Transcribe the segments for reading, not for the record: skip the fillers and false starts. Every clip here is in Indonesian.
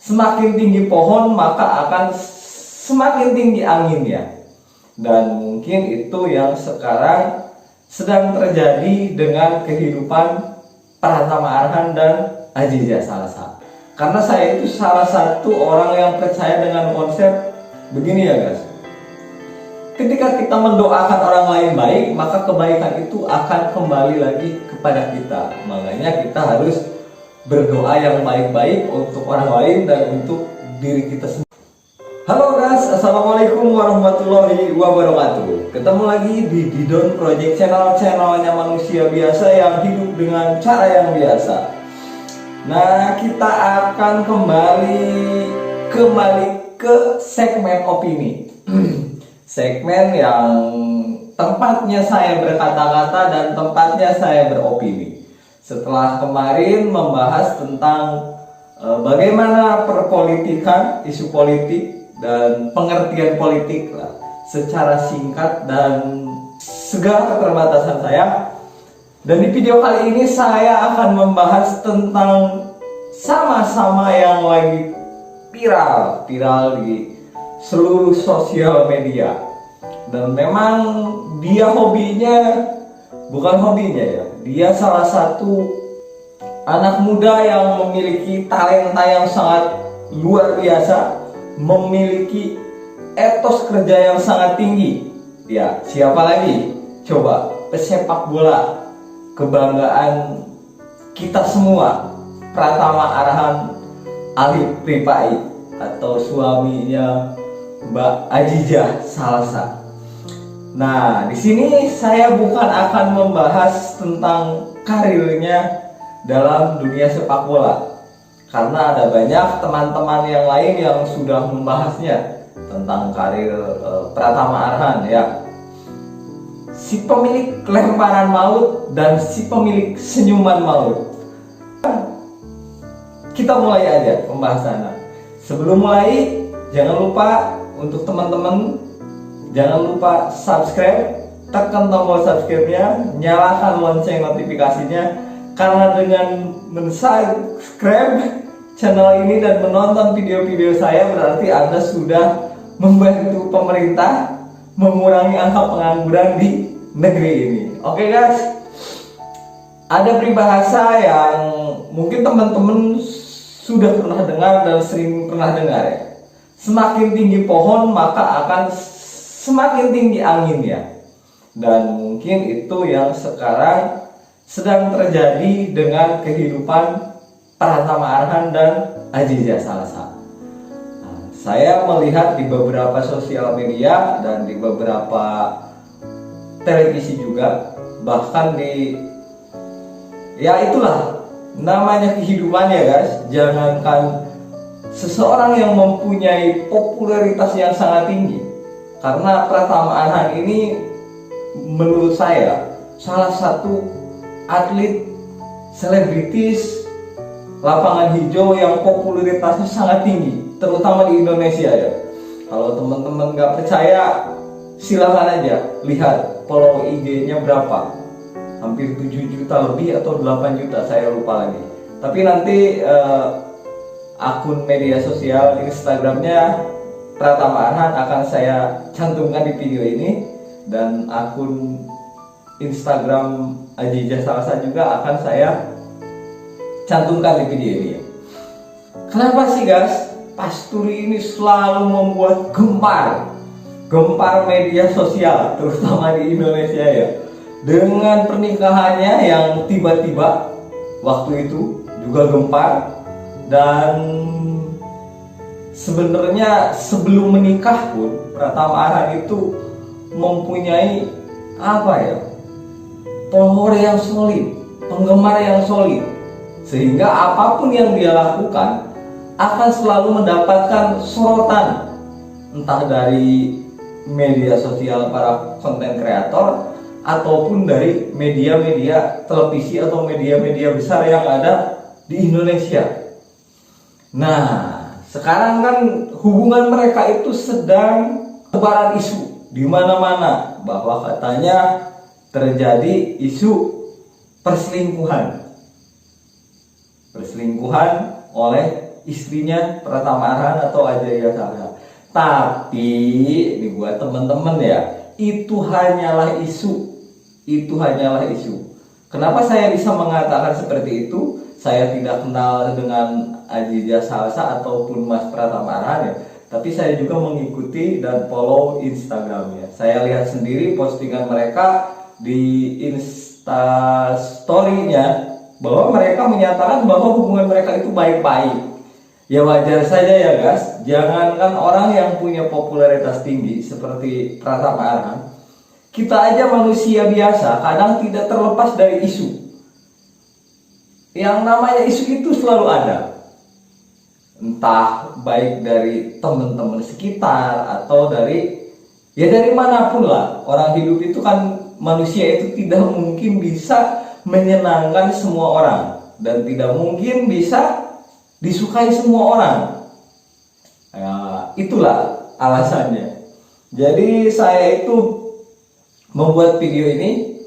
semakin tinggi pohon maka akan semakin tinggi anginnya. Dan mungkin itu yang sekarang sedang terjadi dengan kehidupan Pratama Arhan dan Aziza Salsa. Karena saya itu salah satu orang yang percaya dengan konsep begini ya guys. Ketika kita mendoakan orang lain baik, maka kebaikan itu akan kembali lagi kepada kita. Makanya kita harus berdoa yang baik-baik untuk orang lain dan untuk diri kita sendiri. Halo guys, assalamualaikum warahmatullahi wabarakatuh. Ketemu lagi di Didon Project channelnya manusia biasa yang hidup dengan cara yang biasa. Nah, kita akan kembali ke segmen opini. Segmen yang tempatnya saya berkata-kata dan tempatnya saya beropini. Setelah kemarin membahas tentang bagaimana perpolitikan, isu politik dan pengertian politik lah, secara singkat dan segala keterbatasan saya. Dan di video kali ini saya akan membahas tentang sama-sama yang lagi viral di seluruh sosial media. Dan memang dia bukan hobinya ya, dia salah satu anak muda yang memiliki talenta yang sangat luar biasa, memiliki etos kerja yang sangat tinggi. Ya, siapa lagi? Coba, pesepak bola kebanggaan kita semua, Pratama Arhan Alif Ripai atau suaminya Mbak Aziza Salsa. Nah, di sini saya bukan akan membahas tentang karirnya dalam dunia sepak bola, karena ada banyak teman-teman yang lain yang sudah membahasnya tentang karir Pratama Arhan ya. Si pemilik lemparan maut dan si pemilik senyuman maut. Kita mulai aja pembahasannya. Sebelum mulai, jangan lupa untuk teman-teman, jangan lupa subscribe, tekan tombol subscribe-nya, nyalakan lonceng notifikasinya, karena dengan mensubscribe channel ini dan menonton video-video saya berarti Anda sudah membantu pemerintah mengurangi angka pengangguran di negeri ini. Oke guys, ada peribahasa yang mungkin teman-teman sudah pernah dengar dan sering pernah dengar ya. Semakin tinggi pohon maka akan semakin tinggi anginnya. Dan mungkin itu yang sekarang sedang terjadi dengan kehidupan Pratama Arhan dan Aziza Salsa. Nah, saya melihat di beberapa sosial media dan di beberapa televisi juga, bahkan ya itulah namanya kehidupan ya guys. Jangankan seseorang yang mempunyai popularitas yang sangat tinggi, karena Pratama Arhan ini menurut saya salah satu atlet selebritis lapangan hijau yang popularitasnya sangat tinggi, terutama di Indonesia ya. Kalau teman-teman nggak percaya, silahkan aja lihat follow IG-nya berapa, hampir 7 juta lebih atau 8 juta, saya lupa lagi. Tapi nanti akun media sosial Instagramnya Pratama Arhan akan saya cantumkan di video ini, dan akun Instagram Aziza Salsa juga akan saya cantumkan di video ini. Kenapa sih guys Pasturi ini selalu membuat gempar media sosial, terutama di Indonesia ya, dengan pernikahannya yang tiba-tiba waktu itu juga gempar. Dan sebenarnya sebelum menikah pun Pratama Arhan itu mempunyai follower yang solid, penggemar yang solid, sehingga apapun yang dia lakukan akan selalu mendapatkan sorotan, entah dari media sosial para konten kreator ataupun dari media-media televisi atau media-media besar yang ada di Indonesia. Nah, sekarang kan hubungan mereka itu sedang tebaran isu di mana-mana, bahwa katanya terjadi isu perselingkuhan oleh istrinya Pratama Arhan atau Ajaia Salsa. Tapi ini buat teman-teman ya, itu hanyalah isu. Itu hanyalah isu. Kenapa saya bisa mengatakan seperti itu? Saya tidak kenal dengan Ajaia Salsa ataupun Mas Pratama Arhan ya, tapi saya juga mengikuti dan follow Instagramnya. Saya lihat sendiri postingan mereka di Instastory-nya bahwa mereka menyatakan bahwa hubungan mereka itu baik-baik. Ya wajar saja ya guys, jangankan orang yang punya popularitas tinggi seperti Pratama Arhan, kita aja manusia biasa kadang tidak terlepas dari isu. Yang namanya isu itu selalu ada, entah baik dari teman-teman sekitar atau dari manapun lah. Orang hidup itu kan, manusia itu tidak mungkin bisa menyenangkan semua orang dan tidak mungkin bisa disukai semua orang. Ya, itulah alasannya. Jadi saya itu membuat video ini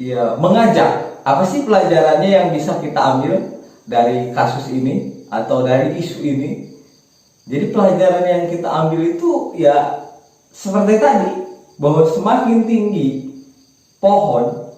ya, mengajak apa sih pelajarannya yang bisa kita ambil dari kasus ini atau dari isu ini. Jadi pelajaran yang kita ambil itu ya seperti tadi, bahwa semakin tinggi pohon,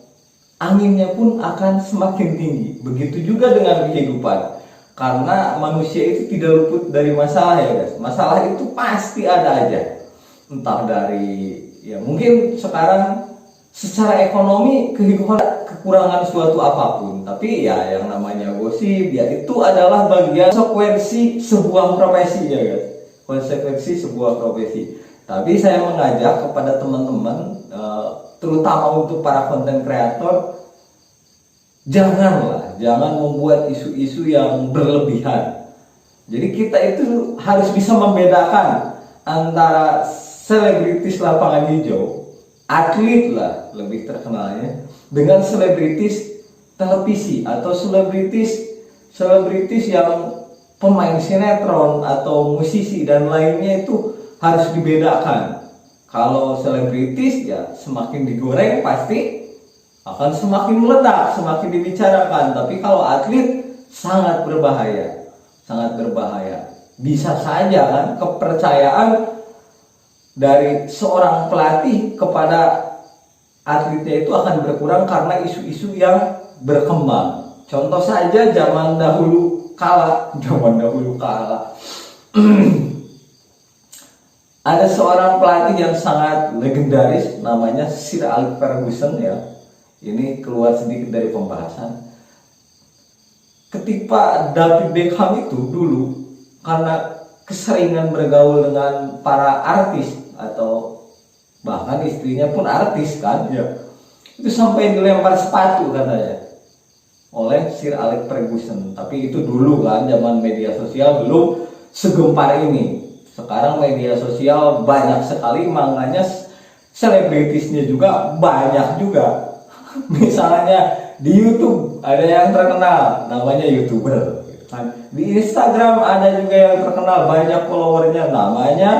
anginnya pun akan semakin tinggi. Begitu juga dengan kehidupan. Karena manusia itu tidak luput dari masalah ya guys. Masalah itu pasti ada aja. Entah dari, ya mungkin sekarang secara ekonomi kehidupan kekurangan suatu apapun. Tapi ya yang namanya gosip ya itu adalah bagian konsekuensi sebuah profesi ya guys. Konsekuensi sebuah profesi. Tapi saya mengajak kepada teman-teman, terutama untuk para konten kreator, jangan membuat isu-isu yang berlebihan. Jadi kita itu harus bisa membedakan antara selebritis lapangan hijau, atlet lah lebih terkenalnya, dengan selebritis televisi atau selebritis yang pemain sinetron atau musisi dan lainnya. Itu harus dibedakan. Kalau selebritis ya semakin digoreng pasti akan semakin meledak, semakin dibicarakan. Tapi kalau atlet sangat berbahaya, sangat berbahaya. Bisa saja kan kepercayaan dari seorang pelatih kepada atletnya itu akan berkurang karena isu-isu yang berkembang. Contoh saja zaman dahulu kala ada seorang pelatih yang sangat legendaris namanya Sir Alex Ferguson ya. Ini keluar sedikit dari pembahasan. Ketika David Beckham itu dulu, karena keseringan bergaul dengan para artis atau bahkan istrinya pun artis kan ya, itu sampai dilempar sepatu katanya oleh Sir Alex Ferguson. Tapi itu dulu kan, zaman media sosial belum segempar ini. Sekarang media sosial banyak sekali, makanya selebritisnya juga banyak juga. Misalnya di YouTube ada yang terkenal namanya YouTuber. Di Instagram ada juga yang terkenal banyak followernya namanya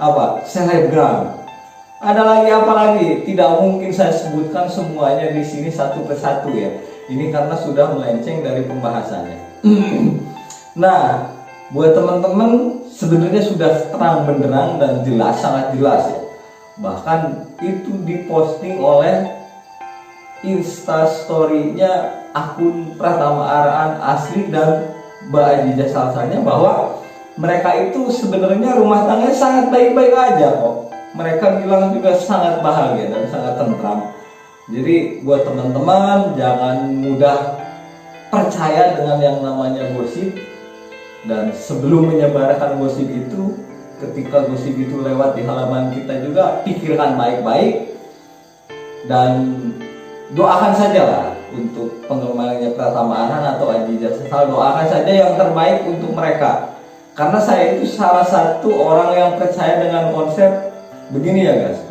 apa? Selebgram. Ada lagi apa lagi? Tidak mungkin saya sebutkan semuanya di sini satu persatu ya. Ini karena sudah melenceng dari pembahasannya. Nah, buat teman-teman sebenarnya sudah terang benderang dan jelas, sangat jelas ya. Bahkan itu diposting oleh Instastory-nya akun Pratama Arhan asli dan Mbak Ajaia Salsanya, bahwa mereka itu sebenarnya rumah tangganya sangat baik-baik aja kok. Mereka bilang juga sangat bahagia dan sangat tentram. Jadi buat teman-teman jangan mudah percaya dengan yang namanya gosip. Dan sebelum menyebarkan gosip itu, ketika gosip itu lewat di halaman kita juga pikirkan baik-baik dan doakan sajalah untuk penggemarnya Pratama Arhan atau Ajaia Salsa. Doakan saja yang terbaik untuk mereka. Karena saya itu salah satu orang yang percaya dengan konsep begini ya guys.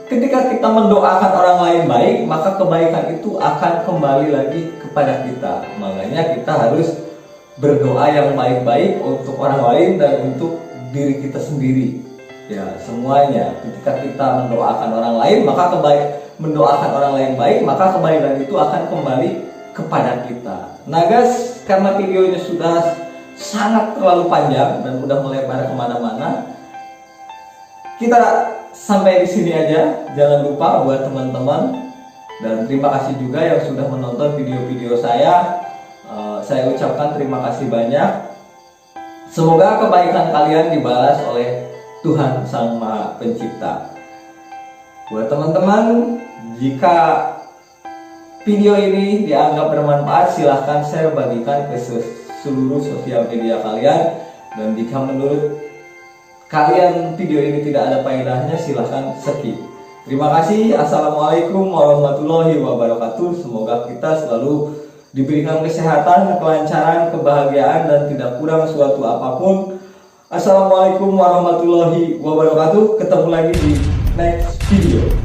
Ketika kita mendoakan orang lain baik, maka kebaikan itu akan kembali lagi kepada kita. Makanya kita harus berdoa yang baik-baik untuk orang lain dan untuk diri kita sendiri. Ya, semuanya. Ketika kita mendoakan orang lain, maka mendoakan orang lain baik, maka kebaikan itu akan kembali kepada kita. Nah guys, karena videonya sudah sangat terlalu panjang dan udah melebar kemana-mana. Kita sampai di sini aja. Jangan lupa buat teman-teman, dan terima kasih juga yang sudah menonton video-video saya. Saya ucapkan terima kasih banyak. Semoga kebaikan kalian dibalas oleh Tuhan Sang Maha Pencipta. Buat teman-teman, jika video ini dianggap bermanfaat, silahkan share, bagikan ke seluruh sosial media kalian. Dan jika menurut kalian video ini tidak ada faedahnya, silahkan skip. Terima kasih. Assalamualaikum warahmatullahi wabarakatuh. Semoga kita selalu diberikan kesehatan, kelancaran, kebahagiaan, dan tidak kurang suatu apapun. Assalamualaikum warahmatullahi wabarakatuh. Ketemu lagi di next video.